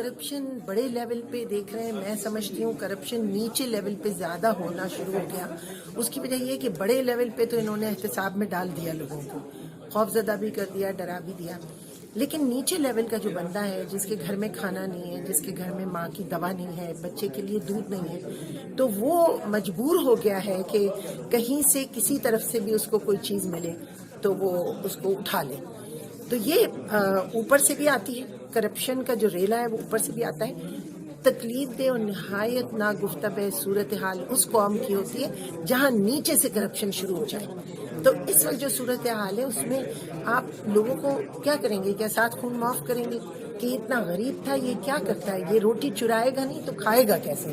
Corruption بڑے level پہ دیکھ رہے ہیں. میں سمجھتی ہوں کرپشن نیچے لیول پہ زیادہ ہونا شروع ہو گیا. اس کی وجہ یہ کہ بڑے لیول پہ تو انہوں نے احتساب میں ڈال دیا, لوگوں کو خوف زدہ بھی کر دیا, ڈرا بھی دیا. لیکن نیچے لیول کا جو بندہ ہے, جس کے گھر میں کھانا نہیں ہے, جس کے گھر میں ماں کی دوا نہیں ہے, بچے کے لیے دودھ نہیں ہے, تو وہ مجبور ہو گیا ہے کہ کہیں سے کسی طرف سے بھی اس کو کوئی چیز ملے تو وہ اس کو اٹھا لے. تو یہ اوپر سے بھی آتی ہے, کرپشن کا جو ریلا ہے وہ اوپر سے بھی آتا ہے. تکلیف دہ اور نہایت ناگفتہ صورتحال اس قوم کی ہوتی ہے جہاں نیچے سے کرپشن شروع ہو جائے. تو اس وقت جو صورتحال ہے اس میں آپ لوگوں کو کیا کریں گے؟ کیا ساتھ خون معاف کریں گے کہ اتنا غریب تھا, یہ کیا کرتا ہے, یہ روٹی چرائے گا نہیں تو کھائے گا کیسے؟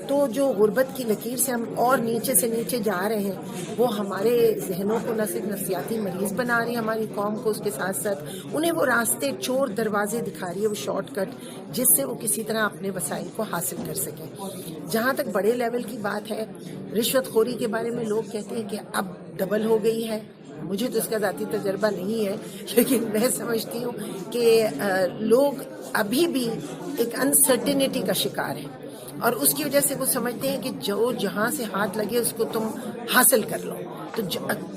تو جو غربت کی لکیر سے ہم اور نیچے سے نیچے جا رہے ہیں وہ ہمارے ذہنوں کو نہ صرف نفسیاتی مریض بنا رہی ہے ہماری قوم کو, اس کے ساتھ ساتھ انہیں وہ راستے چور دروازے دکھا رہی ہے, وہ شارٹ کٹ جس سے وہ کسی طرح اپنے وسائل کو حاصل کر سکیں. جہاں تک بڑے لیول کی بات ہے, رشوت خوری کے بارے میں لوگ کہتے ہیں کہ اب ڈبل ہو گئی ہے. مجھے تو اس کا ذاتی تجربہ نہیں ہے, لیکن میں سمجھتی ہوں کہ لوگ ابھی بھی ایک انسرٹینٹی کا شکار ہیں اور اس کی وجہ سے وہ سمجھتے ہیں کہ جو جہاں سے ہاتھ لگے اس کو تم حاصل کر لو. تو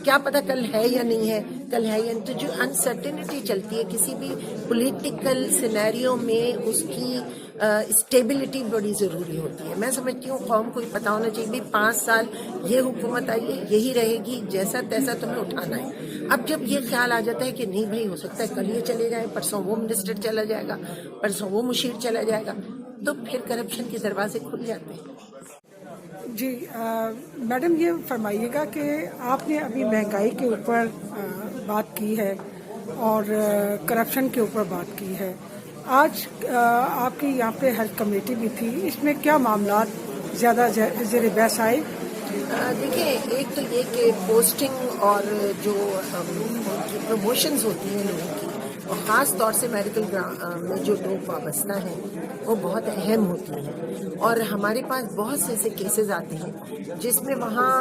کیا پتہ کل ہے یا نہیں ہے, کل ہے یا نہیں. تو جو انسرٹینٹی چلتی ہے کسی بھی پولیٹیکل سینیریو میں, اس کی اسٹیبلٹی بڑی ضروری ہوتی ہے. میں سمجھتی ہوں قوم کو پتہ ہونا چاہیے بھی 5 سال یہ حکومت آئی ہے, یہی رہے گی, جیسا تیسا تمہیں اٹھانا ہے. اب جب یہ خیال آ جاتا ہے کہ نہیں بھائی, ہو سکتا ہے کل یہ چلے جائے, پرسوں وہ منسٹر چلا جائے گا, پرسوں وہ مشیر چلا جائے گا, تو پھر کرپشن کے دروازے کھل جاتے ہیں. جی میڈم, یہ فرمائیے گا کہ آپ نے ابھی مہنگائی کے اوپر بات کی ہے اور کرپشن کے اوپر بات کی ہے. آج آپ کی یہاں پہ ہیلتھ کمیٹی بھی تھی, اس میں کیا معاملات زیادہ زیر بحث آئے؟ دیکھیں, ایک تو یہ کہ پوسٹنگ اور جو پروموشنز ہوتی ہیں لوگوں کی, اور خاص طور سے میڈیکل میں جو لوگ وابستہ ہیں وہ بہت اہم ہوتی ہیں. اور ہمارے پاس بہت سے ایسے کیسز آتے ہیں جس میں وہاں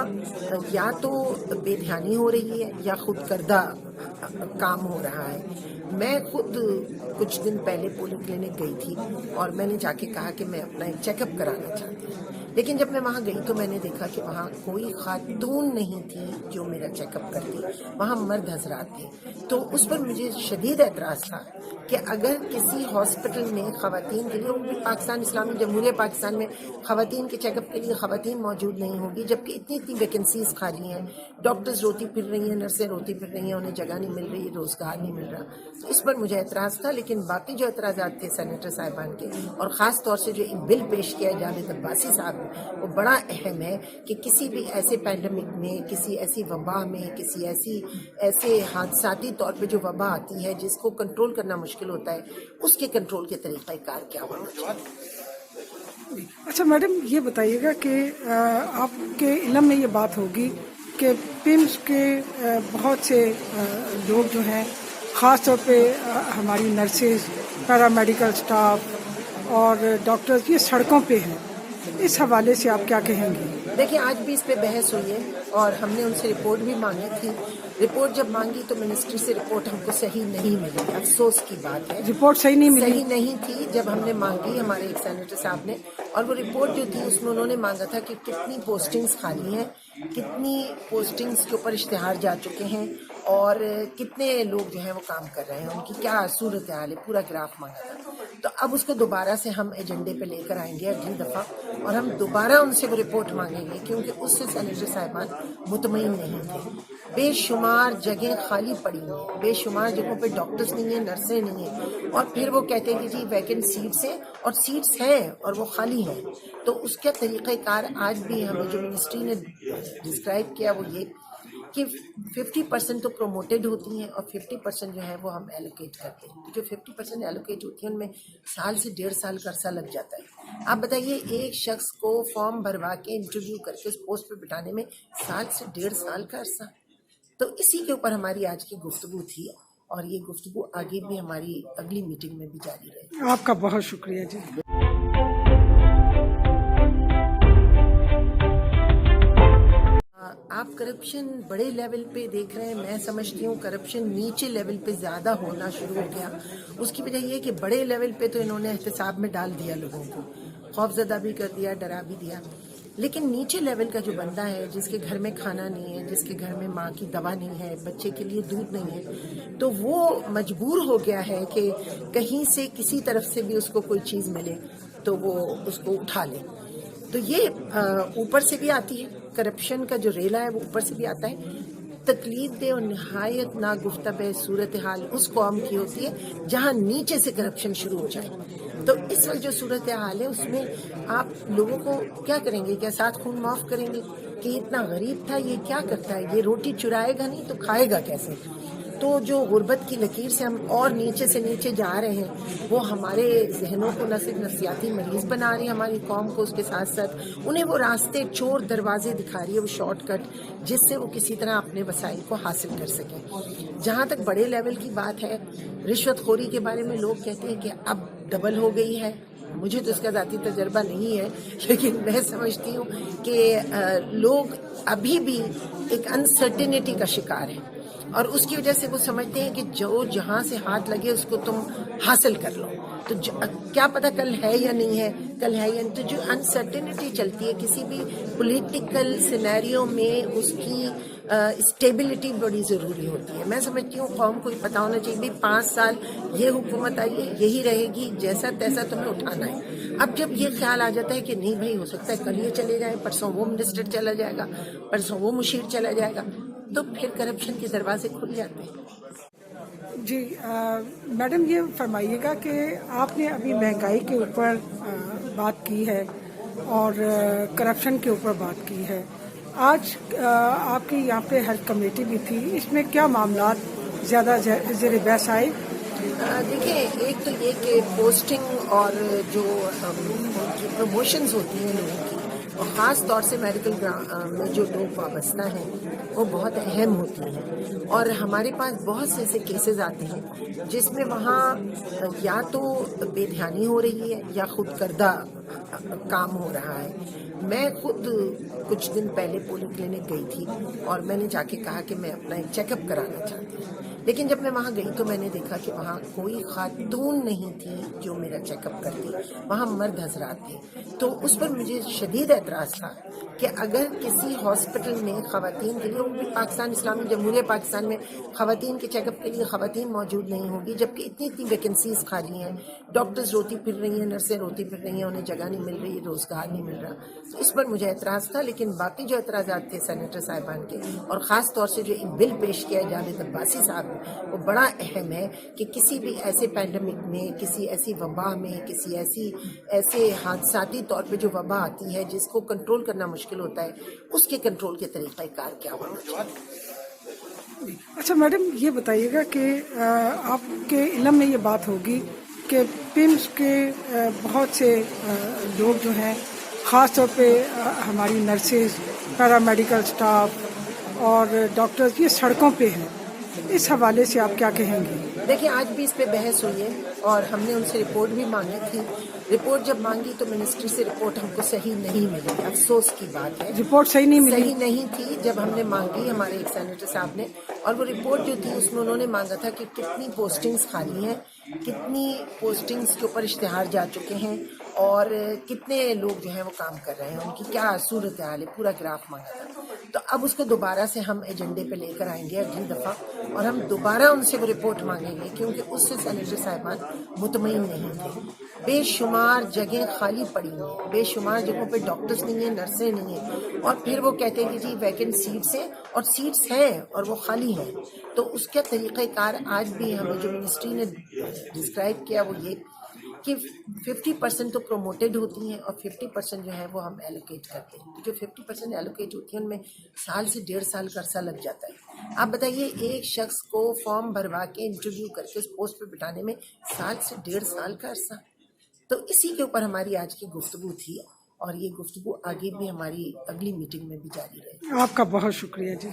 یا تو بے دھیانی ہو رہی ہے یا خود کردہ کام ہو رہا ہے. میں خود کچھ دن پہلے پولی کلینک گئی تھی اور میں نے جا کے کہا کہ میں اپنا ایک چیک اپ کرانا چاہتی ہوں. لیکن جب میں وہاں گئی تو میں نے دیکھا کہ وہاں کوئی خاتون نہیں تھی جو میرا چیک اپ کرتی, وہاں مرد حضرات تھے. تو اس پر مجھے شدید اعتراض تھا کہ اگر کسی ہاسپٹل میں خواتین کے لیے, وہ بھی پاکستان اسلامی جمہوریہ پاکستان میں خواتین کے چیک اپ کے لیے خواتین موجود نہیں ہوگی, جبکہ اتنی ویکنسیز خالی ہیں, ڈاکٹرز روتی پھر رہی ہیں, نرسیں روتی پھر رہی ہیں, انہیں جگہ نہیں مل رہی, روزگار نہیں مل رہا. تو اس پر مجھے اعتراض تھا. لیکن باقی جو اعتراضات تھے سینیٹر صاحبان کے, اور خاص طور سے جو ایک بل پیش کیا جاوید عباسی صاحب نے, وہ بڑا اہم ہے کہ کسی بھی ایسے پینڈیمک میں, کسی ایسی وبا میں, کسی ایسے حادثاتی طور پہ جو وبا آتی ہے جس کو کنٹرول کرنا مشکل ہوتا ہے, اس کے کنٹرول کے طریقہ کار کیا ہونا چاہیے. اچھا میڈم, یہ بتائیے گا کہ آپ کے علم میں یہ بات ہوگی کہ پیمز کے بہت سے لوگ جو ہیں, خاص طور پہ ہماری نرسز, پیرامیڈیکل اسٹاف اور ڈاکٹرز, یہ سڑکوں پہ ہیں. اس حوالے سے آپ کیا کہیں گے؟ دیکھیں, آج بھی اس پہ بحث ہوئی ہے اور ہم نے ان سے رپورٹ بھی مانگی تھی. رپورٹ جب مانگی تو منسٹری سے رپورٹ ہم کو صحیح نہیں ملی. افسوس کی بات ہے, رپورٹ صحیح نہیں ملی. صحیح نہیں تھی. جب ہم نے مانگی ہمارے ایک سینیٹر صاحب نے, اور وہ رپورٹ جو تھی اس میں انہوں نے مانگا تھا کہ کتنی پوسٹنگز خالی ہیں, کتنی پوسٹنگز کے اوپر اشتہار جا چکے ہیں, اور کتنے لوگ جو ہیں وہ کام کر رہے ہیں, ان کی کیا صورتحال ہے, پورا گراف مانگا تھا. تو اب اس کو دوبارہ سے ہم ایجنڈے پہ لے کر آئیں گے اگلی دفعہ, اور ہم دوبارہ ان سے وہ رپورٹ مانگیں گے, کیونکہ اس سے سینیٹر صاحبان مطمئن نہیں تھے. بے شمار جگہیں خالی پڑی ہیں, بے شمار جگہوں پہ ڈاکٹرز نہیں ہیں, نرسیں نہیں ہیں, اور پھر وہ کہتے ہیں کہ جی ویکینٹ سیٹس ہیں, اور سیٹس ہیں اور وہ خالی ہیں. تو اس کا طریقہ کار آج بھی ہمیں جو منسٹری نے ڈسکرائب کیا وہ یہ کہ 50% تو پروموٹیڈ ہوتی ہیں اور 50% جو ہے وہ ہم ایلوکیٹ کرتے ہیں. جو 50% ایلوکیٹ ہوتی ہیں ان میں سال سے 1.5 سال کا عرصہ لگ جاتا ہے. آپ بتائیے, ایک شخص کو فارم بھروا کے انٹرویو کر کے اس پوسٹ پہ بٹھانے میں سال سے 1.5 سال کا عرصہ. تو اسی کے اوپر ہماری آج کی گفتگو تھی, اور یہ گفتگو آگے بھی ہماری اگلی میٹنگ میں بھی جاری رہے گی. آپ کا بہت شکریہ جی. آپ کرپشن بڑے لیول پہ دیکھ رہے ہیں. میں سمجھتی ہوں کرپشن نیچے لیول پہ زیادہ ہونا شروع ہو گیا. اس کی وجہ یہ کہ بڑے لیول پہ تو انہوں نے احتساب میں ڈال دیا لوگوں کو, خوف زدہ بھی کر دیا, ڈرا بھی دیا. لیکن نیچے لیول کا جو بندہ ہے, جس کے گھر میں کھانا نہیں ہے, جس کے گھر میں ماں کی دوا نہیں ہے, بچے کے لیے دودھ نہیں ہے, تو وہ مجبور ہو گیا ہے کہ کہیں سے کسی طرف سے بھی اس کو کوئی چیز ملے تو وہ اس کو اٹھا لے. تو یہ اوپر سے بھی آتی ہے, کرپشن کا جو ریلا ہے وہ اوپر سے بھی آتا ہے. تکلیف دہ اور نہایت ناگفتہ صورتحال اس قوم کی ہوتی ہے جہاں نیچے سے کرپشن شروع ہو جائے. تو اس وقت جو صورتحال ہے اس میں آپ لوگوں کو کیا کریں گے؟ کیا ساتھ خون معاف کریں گے کہ اتنا غریب تھا, یہ کیا کرتا ہے, یہ روٹی چرائے گا نہیں تو کھائے گا کیسے؟ تو جو غربت کی لکیر سے ہم اور نیچے سے نیچے جا رہے ہیں وہ ہمارے ذہنوں کو نہ صرف نفسیاتی مریض بنا رہی ہے ہماری قوم کو, اس کے ساتھ ساتھ انہیں وہ راستے چور دروازے دکھا رہی ہے, وہ شارٹ کٹ جس سے وہ کسی طرح اپنے وسائل کو حاصل کر سکیں. جہاں تک بڑے لیول کی بات ہے, رشوت خوری کے بارے میں لوگ کہتے ہیں کہ اب ڈبل ہو گئی ہے. مجھے تو اس کا ذاتی تجربہ نہیں ہے, لیکن میں سمجھتی ہوں کہ لوگ ابھی بھی ایک انسرٹینٹی کا شکار ہیں اور اس کی وجہ سے وہ سمجھتے ہیں کہ جو جہاں سے ہاتھ لگے اس کو تم حاصل کر لو. تو کیا پتا کل ہے یا نہیں ہے, کل ہے یا نہیں. تو جو انسرٹینٹی چلتی ہے کسی بھی پولیٹیکل سینیریو میں, اس کی اسٹیبلٹی بڑی ضروری ہوتی ہے. میں سمجھتی ہوں قوم کو پتا ہونا چاہیے بھی 5 سال یہ حکومت آئی ہے, یہی رہے گی, جیسا تیسا تمہیں اٹھانا ہے. اب جب یہ خیال آ جاتا ہے کہ نہیں بھائی ہو سکتا ہے کل یہ چلے جائے, پرسوں وہ منسٹر چلا جائے گا, پرسوں وہ مشیر چلا جائے گا, تو پھر کرپشن کے دروازے کھل جاتے ہیں. جی میڈم, یہ فرمائیے گا کہ آپ نے ابھی مہنگائی کے اوپر بات کی ہے اور کرپشن کے اوپر بات کی ہے. آج آپ کی یہاں پہ ہیلتھ کمیٹی بھی تھی, اس میں کیا معاملات زیادہ زیر بحث آئے؟ دیکھیں, ایک تو یہ کہ پوسٹنگ اور جو پروموشنز ہوتی ہیں لوگوں کی, اور خاص طور سے میڈیکل میں جو لوگ وابستہ ہیں وہ بہت اہم ہوتی ہیں. اور ہمارے پاس بہت سے ایسے کیسز آتے ہیں جس میں وہاں یا تو بے دھیانی ہو رہی ہے یا خود کردہ کام ہو رہا ہے. میں خود کچھ دن پہلے پولی کلینک گئی تھی اور میں نے جا کے کہا کہ میں اپنا ایک چیک اپ کرانا چاہتی ہوں, لیکن جب میں وہاں گئی تو میں نے دیکھا کہ وہاں کوئی خاتون نہیں تھی جو میرا چیک اپ کرتی, وہاں مرد حضرات تھے. تو اس پر مجھے شدید اعتراض تھا کہ اگر کسی ہاسپٹل میں خواتین کے لیے, وہ بھی پاکستان اسلامی جمہوریہ پاکستان میں خواتین کے چیک اپ کے لیے خواتین موجود نہیں ہوگی, جبکہ اتنی ویکنسیز خالی ہیں, ڈاکٹرز روتی پھر رہی ہیں, نرسیں روتی پھر رہی ہیں, انہیں جگہ نہیں مل رہی, روزگار نہیں مل رہا. تو اس پر مجھے اعتراض تھا. لیکن باقی جو اعتراضات تھے سینیٹر صاحبان کے, اور خاص طور سے جو ایک بل پیش کیا جاوید عباسی صاحب نے, وہ بڑا اہم ہے کہ کسی بھی ایسے پینڈیمک میں, کسی ایسی وبا میں, کسی ایسے حادثاتی طور پہ جو وبا آتی ہے جس کو کنٹرول کرنا مشکل ہوتا ہے, اس کے کنٹرول کے طریقہ کار کیا ہونا چاہیے. اچھا میڈم, یہ بتائیے گا کہ آپ کے علم میں یہ بات ہوگی کہ پیمز کے بہت سے لوگ جو ہیں, خاص طور پہ ہماری نرسز, پیرامیڈیکل سٹاف اور ڈاکٹرز, یہ سڑکوں پہ ہیں. اس حوالے سے آپ کیا کہیں گے؟ دیکھیں, آج بھی اس پہ بحث ہوئی ہے اور ہم نے ان سے رپورٹ بھی مانگی تھی. رپورٹ جب مانگی تو منسٹری سے رپورٹ ہم کو صحیح نہیں ملی. افسوس کی بات ہے, رپورٹ صحیح نہیں ملی. صحیح نہیں تھی. جب ہم نے مانگی ہمارے ایک سینیٹر صاحب نے, اور وہ رپورٹ جو تھی اس میں انہوں نے مانگا تھا کہ کتنی پوسٹنگز خالی ہیں, کتنی پوسٹنگز کے اوپر اشتہار جا چکے ہیں, اور کتنے لوگ جو ہیں وہ کام کر رہے ہیں, ان کی کیا صورتحال ہے, پورا گراف مانگا تھا. تو اب اس کو دوبارہ سے ہم ایجنڈے پہ لے کر آئیں گے اگلی دفعہ, اور ہم دوبارہ ان سے وہ رپورٹ مانگیں گے, کیونکہ اس سے سینیٹر صاحبان مطمئن نہیں تھے. بے شمار جگہیں خالی پڑی ہیں, بے شمار جگہوں پہ ڈاکٹرز نہیں ہیں, نرسیں نہیں ہیں, اور پھر وہ کہتے ہیں کہ جی ویکینٹ سیٹس ہیں, اور سیٹس ہیں اور وہ خالی ہیں. تو اس کا طریقہ کار آج بھی ہمیں جو منسٹری نے ڈسکرائب کیا وہ یہ کہ 50% تو پروموٹیڈ ہوتی ہیں اور 50% جو ہے وہ ہم ایلوکیٹ کرتے ہیں. جو 50% ایلوکیٹ ہوتی ہیں ان میں سال سے 1.5 سال کا عرصہ لگ جاتا ہے. آپ بتائیے, ایک شخص کو فارم بھروا کے انٹرویو کر کے اس پوسٹ پہ بٹھانے میں سال سے 1.5 سال کا عرصہ. تو اسی کے اوپر ہماری آج کی گفتگو تھی, اور یہ گفتگو آگے بھی ہماری اگلی میٹنگ میں بھی جاری رہے گی. آپ کا بہت شکریہ جی.